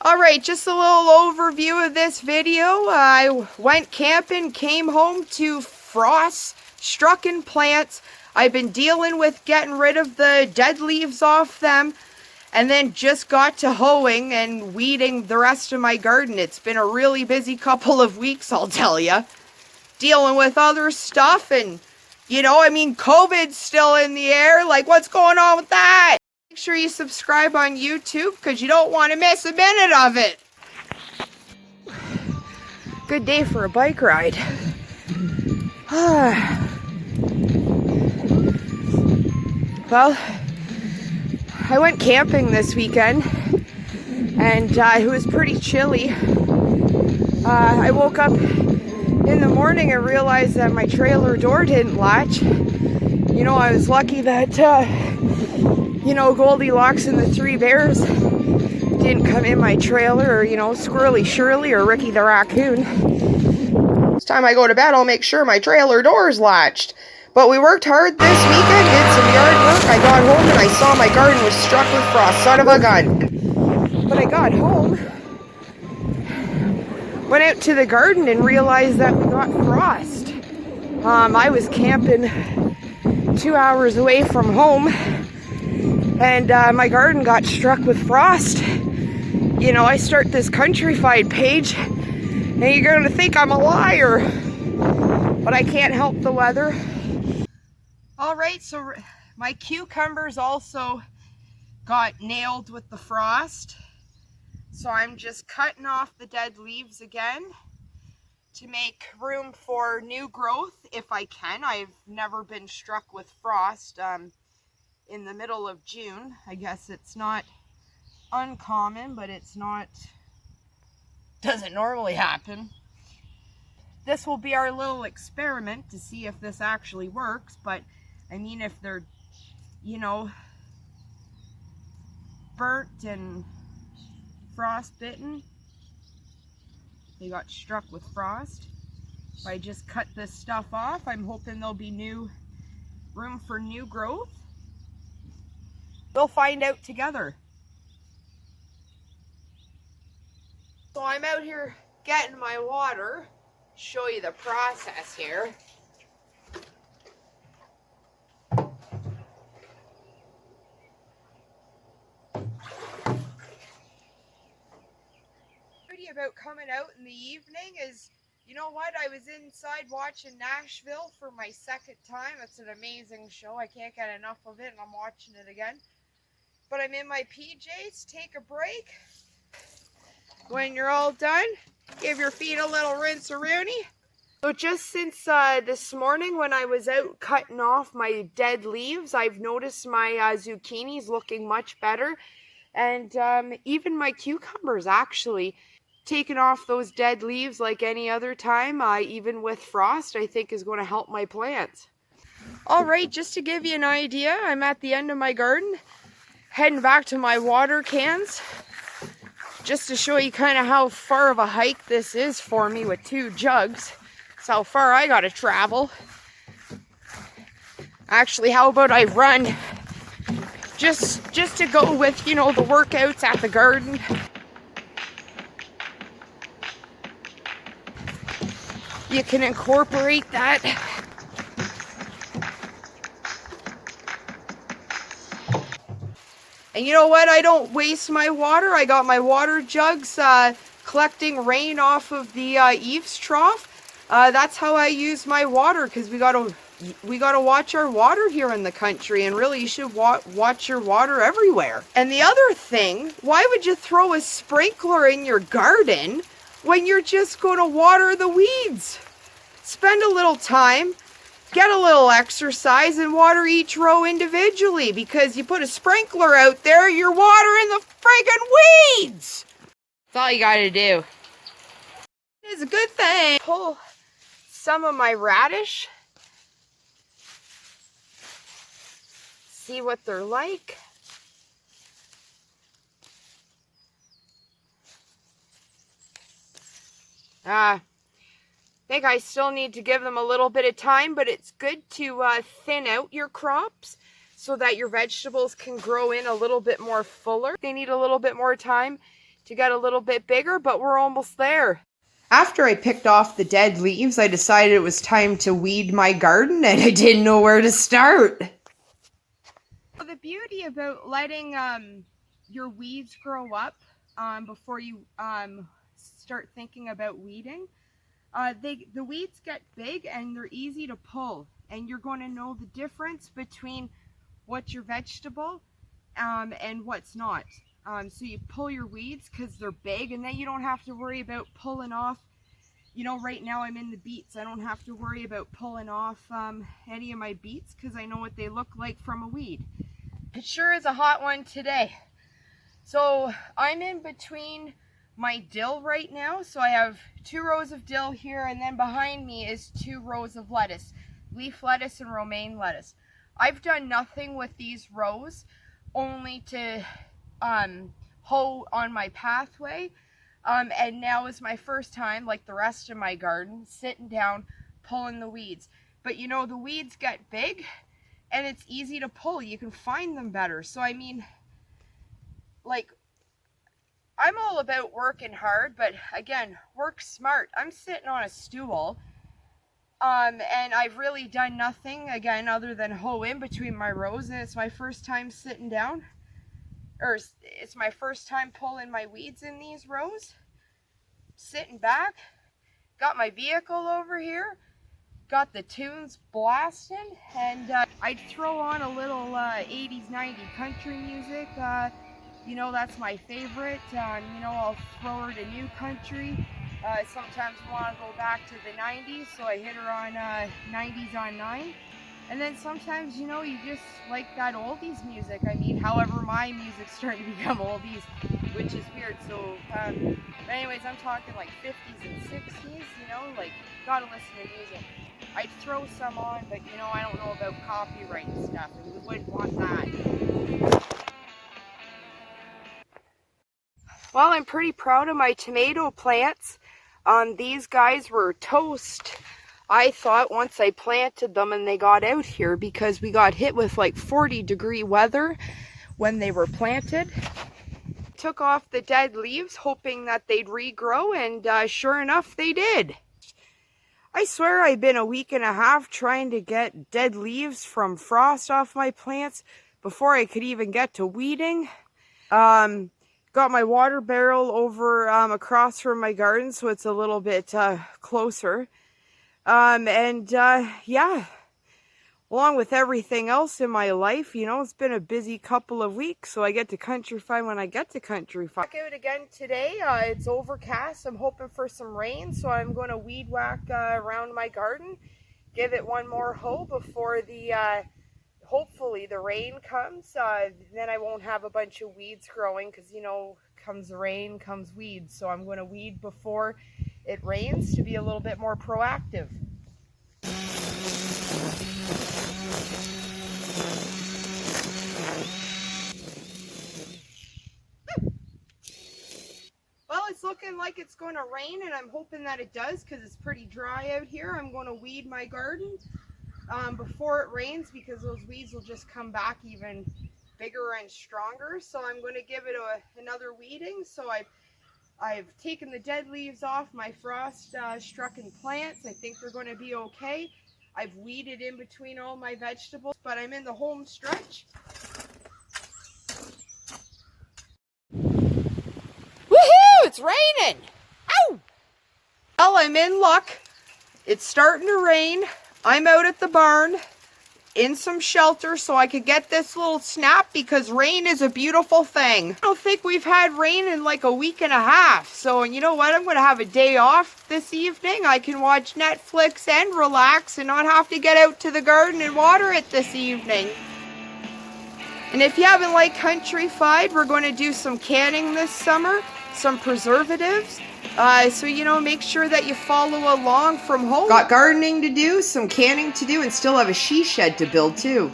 Alright, just a little overview of this video. I went camping, came home to frost-strucken plants. I've been dealing with getting rid of the dead leaves off them, and then just got to hoeing and weeding the rest of my garden. It's been a really busy couple of weeks, I'll tell you. Dealing with other stuff, and COVID's still in the air. Like, what's going on with that? Make sure you subscribe on YouTube because you don't want to miss a minute of it. Good day for a bike ride. Well, I went camping this weekend and it was pretty chilly. I woke up in the morning and realized that my trailer door didn't latch. I was lucky that Goldilocks and the Three Bears didn't come in my trailer, or, Squirrely Shirley or Ricky the Raccoon. This time I go to bed, I'll make sure my trailer door's latched. But we worked hard this weekend, did some yard work. I got home and I saw my garden was struck with frost, son of a gun. But I got home, went out to the garden and realized that we got frost. I was camping 2 hours away from home, and my garden got struck with frost. I start this Countryfied page, and you're going to think I'm a liar, but I can't help the weather. Alright, so my cucumbers also got nailed with the frost, so I'm just cutting off the dead leaves again to make room for new growth if I can. I've never been struck with frost in the middle of June. I guess it's not uncommon, but doesn't normally happen. This will be our little experiment to see if this actually works, but I mean, if they're, burnt and frostbitten, they got struck with frost. If I just cut this stuff off, I'm hoping there'll be room for new growth. We'll find out together. So I'm out here getting my water. Show you the process here. About coming out in the evening is, you know what, I was inside watching Nashville for my second time. It's an amazing show. I can't get enough of it, and I'm watching it again. But I'm in my PJs, take a break. When you're all done, give your feet a little rinse-a-rooney. So just since this morning when I was out cutting off my dead leaves, I've noticed my zucchinis looking much better. And even my cucumbers, actually. Taking off those dead leaves like any other time, even with frost, I think is going to help my plants. Alright, just to give you an idea, I'm at the end of my garden, heading back to my water cans, just to show you kind of how far of a hike this is for me with 2 jugs. That's how far I got to travel. Actually, how about I run just to go with, the workouts at the garden. You can incorporate that. And you know what? I don't waste my water. I got my water jugs collecting rain off of the eaves trough. That's how I use my water, because we gotta watch our water here in the country, and really you should watch your water everywhere. And the other thing, why would you throw a sprinkler in your garden when you're just going to water the weeds? Spend a little time, get a little exercise, and water each row individually, because you put a sprinkler out there, you're watering the friggin' weeds! That's all you gotta do. It's a good thing. Pull some of my radish. See what they're like. I think I still need to give them a little bit of time, but it's good to thin out your crops so that your vegetables can grow in a little bit more fuller. They need a little bit more time to get a little bit bigger, but we're almost there. After I picked off the dead leaves, I decided it was time to weed my garden, and I didn't know where to start. The beauty about letting your weeds grow up before you start thinking about weeding, the weeds get big and they're easy to pull, and you're going to know the difference between what's your vegetable and what's not. So you pull your weeds because they're big, and then you don't have to worry about pulling off. You know, right now I'm in the beets. I don't have to worry about pulling off any of my beets because I know what they look like from a weed. It sure is a hot one today. So I'm in between my dill right now. So I have 2 rows of dill here, and then behind me is 2 rows of lettuce, leaf lettuce and romaine lettuce. I've done nothing with these rows, only to hoe on my pathway, and now is my first time, like the rest of my garden, sitting down pulling the weeds. But you know, the weeds get big and it's easy to pull. You can find them better. So I mean, like, I'm all about working hard, but again, work smart. I'm sitting on a stool, and I've really done nothing again other than hoe in between my rows, and it's my first time sitting down. Or it's my first time pulling my weeds in these rows. Sitting back, got my vehicle over here, got the tunes blasting, and I'd throw on a little 80s, 90s country music. You know, that's my favorite. You know, I'll throw her to new country. Sometimes I want to go back to the 90s, so I hit her on 90s on 9. And then sometimes, you know, you just like that oldies music. I mean, however, my music's starting to become oldies, which is weird. So, but anyways, I'm talking like 50s and 60s, you know, like, gotta listen to music. I'd throw some on, but, you know, I don't know about copyright and stuff, and we wouldn't want that. Well, I'm pretty proud of my tomato plants. These guys were toast, I thought, once I planted them and they got out here, because we got hit with like 40-degree weather when they were planted. Took off the dead leaves hoping that they'd regrow, and sure enough they did. I swear I've been a week and a half trying to get dead leaves from frost off my plants before I could even get to weeding. Got my water barrel over across from my garden, so it's a little bit closer. Yeah, along with everything else in my life, you know, it's been a busy couple of weeks, so I get to Countryfied when I get to Countryfied. Back out again today. It's overcast. I'm hoping for some rain, so I'm going to weed whack around my garden, give it one more hoe before the hopefully the rain comes. Then I won't have a bunch of weeds growing, because, you know, comes rain, comes weeds. So I'm going to weed before it rains to be a little bit more proactive. Well, it's looking like it's going to rain, and I'm hoping that it does, because it's pretty dry out here. I'm going to weed my garden before it rains, because those weeds will just come back even bigger and stronger. So I'm going to give it another weeding. So I've taken the dead leaves off my frost strucken plants. I think they're going to be okay. I've weeded in between all my vegetables, but I'm in the home stretch. Woohoo! It's raining! Ow! Well, I'm in luck. It's starting to rain. I'm out at the barn in some shelter so I could get this little snap, because rain is a beautiful thing. I don't think we've had rain in like a week and a half. So, you know what? I'm going to have a day off this evening. I can watch Netflix and relax and not have to get out to the garden and water it this evening. And if you haven't liked Countryfied, we're going to do some canning this summer, some preservatives. So, you know, make sure that you follow along from home. Got gardening to do, some canning to do, and still have a she shed to build too.